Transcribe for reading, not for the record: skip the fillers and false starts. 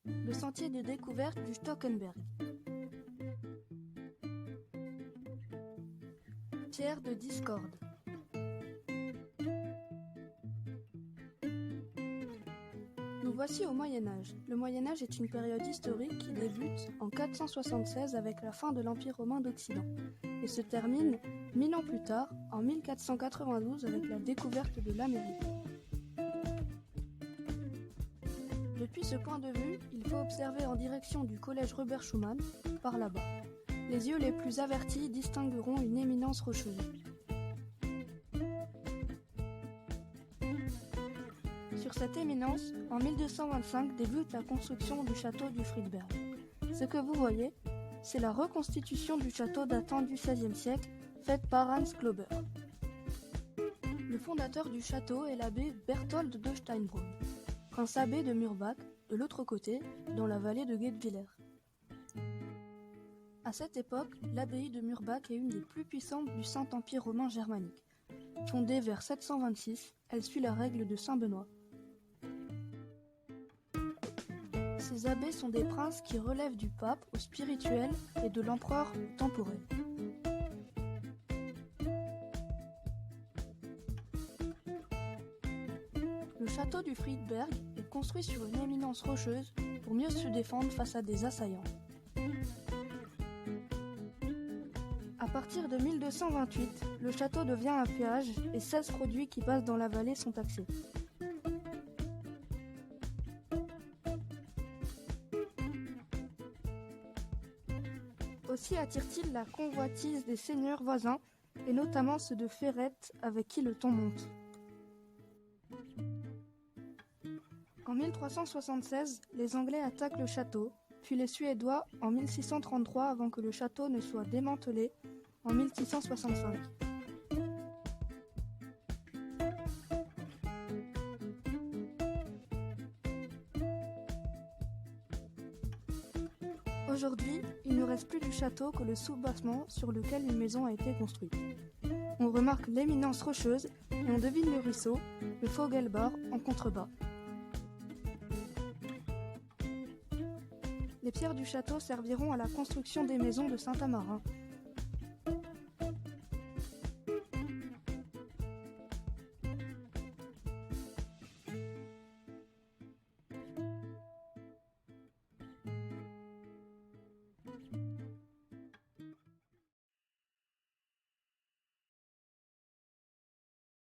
le sentier de découverte du Stockenberg. Pierre de discorde. Nous voici au Moyen-Âge. Le Moyen-Âge est une période historique qui débute en 476 avec la fin de l'Empire romain d'Occident et se termine 1000 ans plus tard, en 1492, avec la découverte de l'Amérique. Depuis ce point de vue, il faut observer en direction du collège Robert Schumann, par là-bas. Les yeux les plus avertis distingueront une éminence rocheuse. Sur cette éminence, en 1225 débute la construction du château du Friedberg. Ce que vous voyez, c'est la reconstitution du château datant du XVIe siècle, faite par Hans Glauber. Le fondateur du château est l'abbé Berthold de Steinbrunn, prince abbé de Murbach, de l'autre côté, dans la vallée de Guebwiller. À cette époque, l'abbaye de Murbach est une des plus puissantes du Saint-Empire romain germanique. Fondée vers 726, elle suit la règle de Saint Benoît. Ces abbés sont des princes qui relèvent du pape au spirituel et de l'empereur au temporel. Le château du Friedberg est construit sur une éminence rocheuse pour mieux se défendre face à des assaillants. À partir de 1228, le château devient un péage et 16 produits qui passent dans la vallée sont taxés. Aussi attire-t-il la convoitise des seigneurs voisins, et notamment ceux de Ferrette avec qui le ton monte. En 1376, les Anglais attaquent le château, puis les Suédois en 1633 avant que le château ne soit démantelé en 1665. Aujourd'hui, il ne reste plus du château que le soubassement sur lequel une maison a été construite. On remarque l'éminence rocheuse et on devine le ruisseau, le Fogelbach en contrebas. Les pierres du château serviront à la construction des maisons de Saint-Amarin,